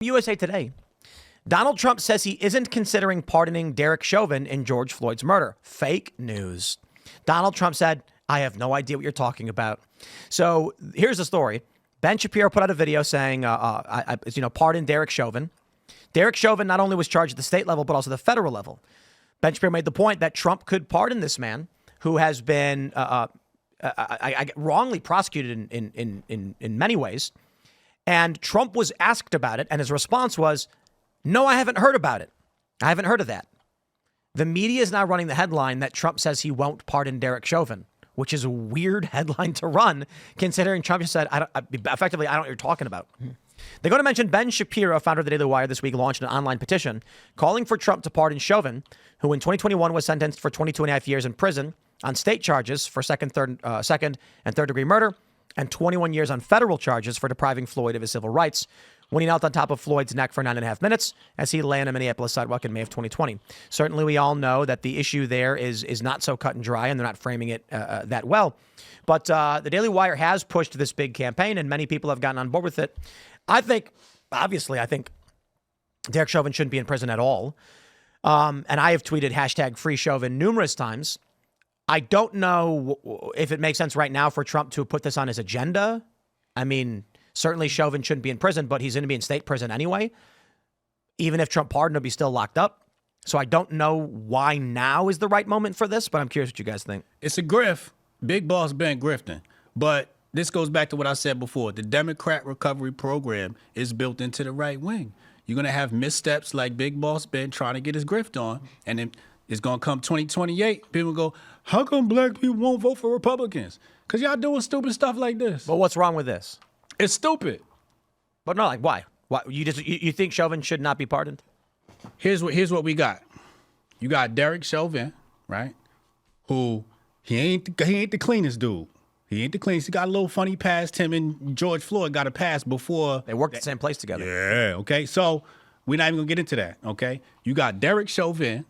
USA Today. Donald Trump says he isn't considering pardoning Derek Chauvin in George Floyd's murder. Fake news. Donald Trump said, I have no idea what you're talking about. So here's the story. Ben Shapiro put out a video saying, pardon Derek Chauvin. Derek Chauvin not only was charged at the state level, but also the federal level. Ben Shapiro made the point that Trump could pardon this man who has been wrongly prosecuted in many ways. And Trump was asked about it, and his response was, no, I haven't heard about it. I haven't heard of that. The media is now running the headline that Trump says he won't pardon Derek Chauvin, which is a weird headline to run, considering Trump just said, I don't know what you're talking about. They're going to mention Ben Shapiro, founder of the Daily Wire, this week launched an online petition calling for Trump to pardon Chauvin, who in 2021 was sentenced for 22 and a half years in prison on state charges for second and third degree murder, and 21 years on federal charges for depriving Floyd of his civil rights when he knelt on top of Floyd's neck for 9.5 minutes as he lay on a Minneapolis sidewalk in May of 2020. Certainly, we all know that the issue there is not so cut and dry, and they're not framing it that well. But the Daily Wire has pushed this big campaign, and many people have gotten on board with it. I think Derek Chauvin shouldn't be in prison at all. And I have tweeted hashtag free Chauvin numerous times. I don't know if it makes sense right now for Trump to put this on his agenda. I mean, certainly Chauvin shouldn't be in prison, but he's going to be in state prison anyway. Even if Trump pardoned him, he's still locked up. So I don't know why now is the right moment for this, but I'm curious what you guys think. It's a grift. Big boss been grifting. But this goes back to what I said before. The Democrat recovery program is built into the right wing. You're going to have missteps like Big Boss Ben trying to get his grift on, and then it's going to come 2028. People go, how come black people won't vote for Republicans? Because y'all doing stupid stuff like this. But what's wrong with this? It's stupid. But no, like why? Why you think Chauvin should not be pardoned? Here's what we got. You got Derek Chauvin, right? Who he ain't the cleanest dude. He ain't the cleanest. He got a little funny past. Him and George Floyd got a pass before. They worked at the same place together. Yeah, okay. So we're not even going to get into that, okay? You got Derek Chauvin,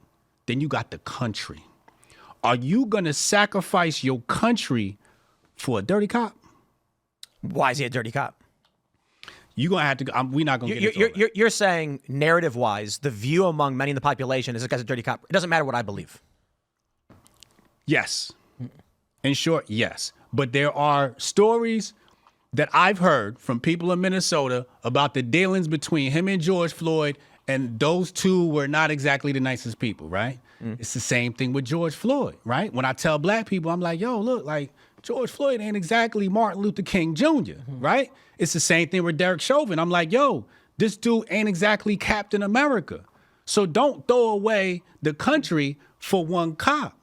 then you got the country. Are you going to sacrifice your country for a dirty cop? Why is he a dirty cop? You're going to have to we're not going to get into it. You're saying narrative-wise, the view among many in the population is this guy's a dirty cop. It doesn't matter what I believe. Yes. In short, yes. But there are stories that I've heard from people in Minnesota about the dealings between him and George Floyd, and those two were not exactly the nicest people, right? It's the same thing with George Floyd, right? When I tell black people, I'm like, yo, look, like George Floyd ain't exactly Martin Luther King Jr., right? It's the same thing with Derek Chauvin. I'm like, yo, this dude ain't exactly Captain America. So don't throw away the country for one cop.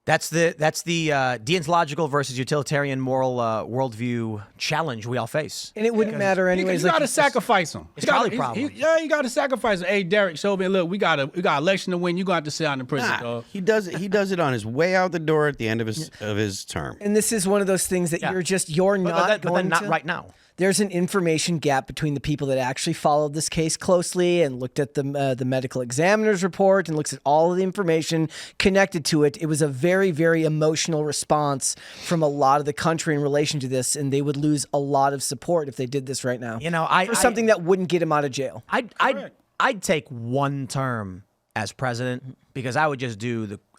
That's the deontological versus utilitarian moral worldview challenge we all face. And it wouldn't matter anyways. You got to sacrifice him. It's probably a problem. You got to sacrifice him. Hey, Derek Chauvin, look, we got an election to win. You got to sit out in prison, dog. He does it on his way out the door at the end of his term. And this is one of those things that you're not going not to. right now. There's an information gap between the people that actually followed this case closely and looked at the medical examiner's report and looks at all of the information connected to it. It was a very, very emotional response from a lot of the country in relation to this, and they would lose a lot of support if they did this right now. For something that wouldn't get him out of jail. I'd take one term as president because I would just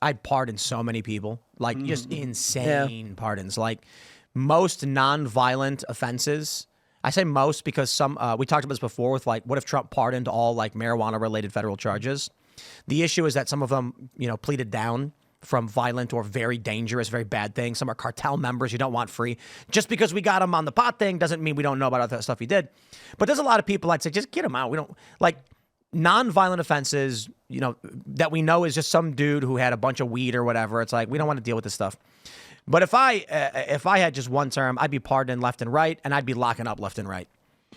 I'd pardon so many people, like just insane pardons, like most nonviolent offenses. I say most because we talked about this before with like, what if Trump pardoned all like marijuana related federal charges? The issue is that some of them, pleaded down from violent or very dangerous, very bad things. Some are cartel members you don't want free. Just because we got him on the pot thing doesn't mean we don't know about other stuff he did. But there's a lot of people I'd say, just get him out. We don't like nonviolent offenses, that we know is just some dude who had a bunch of weed or whatever. It's like, we don't want to deal with this stuff. But if I had just one term, I'd be pardoning left and right, and I'd be locking up left and right.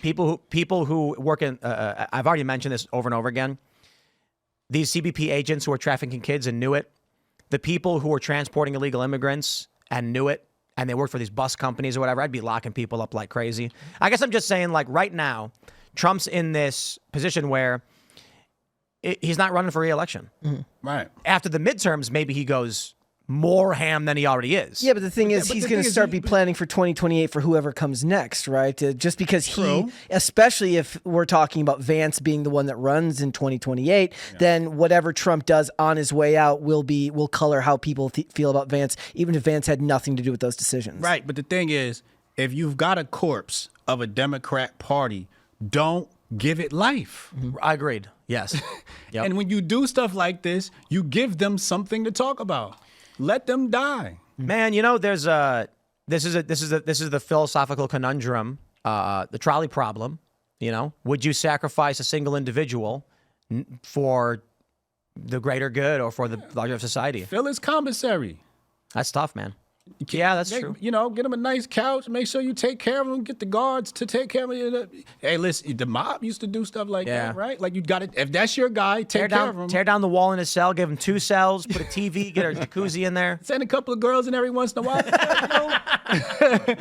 People who work in, I've already mentioned this over and over again. These CBP agents who are trafficking kids and knew it. The people who were transporting illegal immigrants and knew it, and they worked for these bus companies or whatever. I'd be locking people up like crazy. I guess I'm just saying, like right now, Trump's in this position where he's not running for re-election. Right. After the midterms, maybe he goes more ham than he already is. Yeah, but the thing is, but he's the going thing to is start be planning for 2028 for whoever comes next, right? Just because True. especially if we're talking about Vance being the one that runs in 2028, then whatever Trump does on his way out will color how people feel about Vance, even if Vance had nothing to do with those decisions. Right, but the thing is, if you've got a corpse of a Democrat Party, don't give it life. I agreed. Yes. Yep. And when you do stuff like this, you give them something to talk about. Let them die. Man, there's this is the philosophical conundrum, the trolley problem. Would you sacrifice a single individual for the greater good or for the larger of society? Fill his commissary. That's tough, man. Yeah, that's true. Get him a nice couch. Make sure you take care of him. Get the guards to take care of him. Hey, listen, the mob used to do stuff like that, right? Like you got it. If that's your guy, take care of him. Tear down the wall in his cell. Give him 2 cells. Put a TV. Get a jacuzzi in there. Send a couple of girls in every once in a while.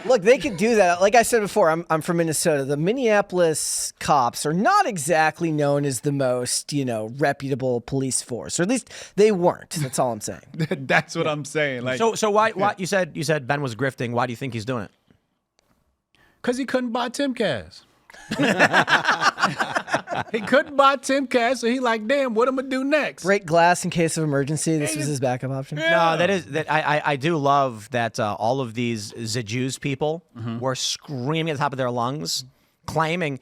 Look, they could do that. Like I said before, I'm from Minnesota. The Minneapolis cops are not exactly known as the most, reputable police force, or at least they weren't. That's all I'm saying. That's what I'm saying. Like, So why you said Ben was grifting? Why do you think he's doing it? because he couldn't buy Timcast. He couldn't buy Timcast, so he like, damn, what am I do next? Break glass in case of emergency. This was his backup option. No, I do love that all of these Jews people were screaming at the top of their lungs, claiming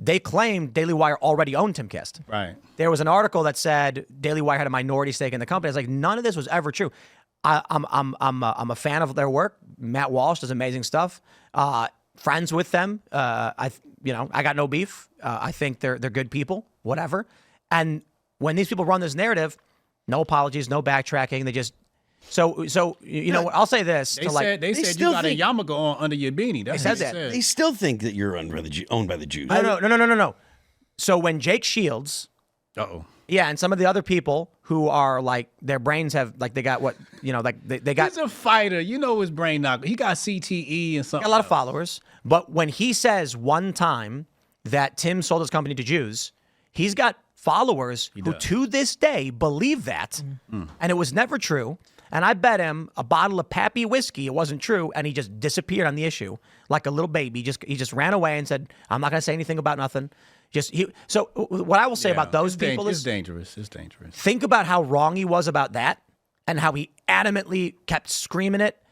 Daily Wire already owned Timcast. Right. There was an article that said Daily Wire had a minority stake in the company. I was like, none of this was ever true. I'm a fan of their work. Matt Walsh does amazing stuff. Friends with them. I got no beef. I think they're good people. Whatever. And when these people run this narrative, no apologies, no backtracking. They just so I'll say this. They said you got a yarmulke on under your beanie. That's They what said that. They still think that you're owned by the Jews. No. So when Jake Shields. Uh-oh. Yeah, and some of the other people who are like their brains have like they got they got. He's a fighter. His brain knock. He got CTE and something. A lot of followers. But when he says one time that Tim sold his company to Jews, he's got followers who to this day believe that, and it was never true. And I bet him a bottle of Pappy whiskey it wasn't true, and he just disappeared on the issue like a little baby. He just ran away and said, "I'm not going to say anything about nothing." So what I will say about those people is dangerous. It's dangerous. Think about how wrong he was about that, and how he adamantly kept screaming it.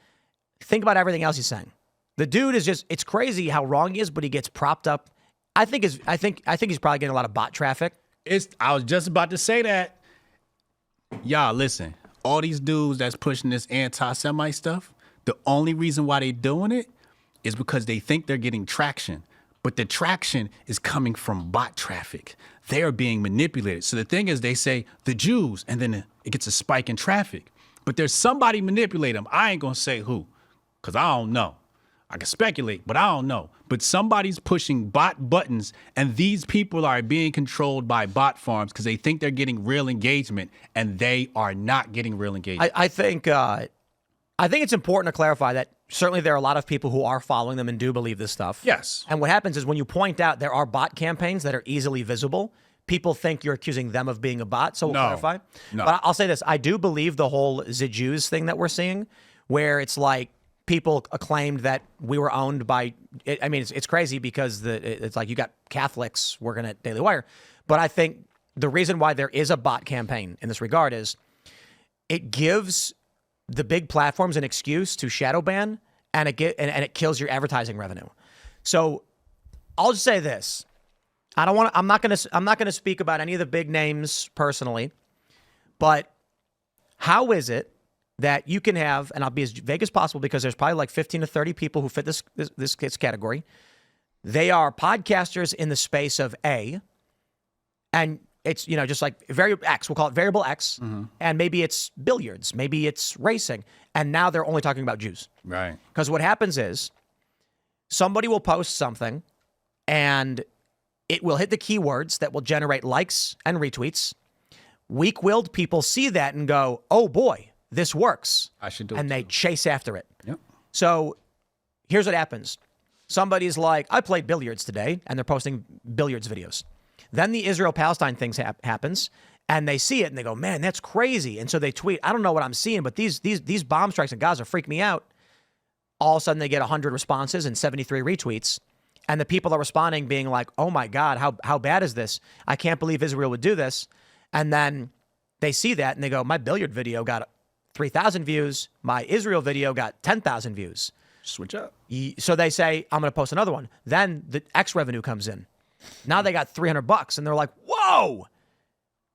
Think about everything else he's saying. The dude is it's crazy how wrong he is, but he gets propped up. I think he's probably getting a lot of bot traffic. I was just about to say that. Y'all, listen. All these dudes that's pushing this anti-Semite stuff, the only reason why they doing it is because they think they're getting traction. But the traction is coming from bot traffic. They are being manipulated. So the thing is, they say the Jews, and then it gets a spike in traffic. But there's somebody manipulating them. I ain't going to say who, because I don't know. I can speculate, but I don't know. But somebody's pushing bot buttons, and these people are being controlled by bot farms because they think they're getting real engagement, and they are not getting real engagement. I think it's important to clarify that certainly there are a lot of people who are following them and do believe this stuff. Yes. And what happens is when you point out there are bot campaigns that are easily visible, people think you're accusing them of being a bot. So we'll clarify. No. But I'll say this. I do believe the whole Jews thing that we're seeing, where it's like people claimed that we were owned by, it's crazy because it's like you got Catholics working at Daily Wire. But I think the reason why there is a bot campaign in this regard is it gives the big platforms an excuse to shadow ban, and it kills your advertising revenue. So I'll just say this. I'm not going to speak about any of the big names personally, but how is it that you can have, and I'll be as vague as possible because there's probably like 15 to 30 people who fit this category. They are podcasters in the space of A, and it's, just like variable X, we'll call it variable X, and maybe it's billiards, maybe it's racing, and now they're only talking about Jews. Right. Because what happens is somebody will post something, and it will hit the keywords that will generate likes and retweets. Weak-willed people see that and go, oh boy, this works. I should do it. And they chase after it. Yep. So here's what happens. Somebody's like, I played billiards today, and they're posting billiards videos. Then the Israel-Palestine thing happens, and they see it, and they go, man, that's crazy. And so they tweet, I don't know what I'm seeing, but these bomb strikes in Gaza freak me out. All of a sudden, they get 100 responses and 73 retweets. And the people are responding being like, oh, my God, how bad is this? I can't believe Israel would do this. And then they see that, and they go, my billiard video got 3,000 views. My Israel video got 10,000 views. Switch up. So they say, I'm going to post another one. Then the X revenue comes in. Now they got $300, and they're like, whoa.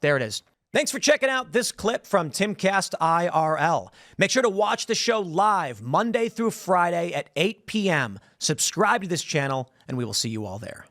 There it is. Thanks for checking out this clip from Timcast IRL. Make sure to watch the show live Monday through Friday at 8 p.m. Subscribe to this channel, and we will see you all there.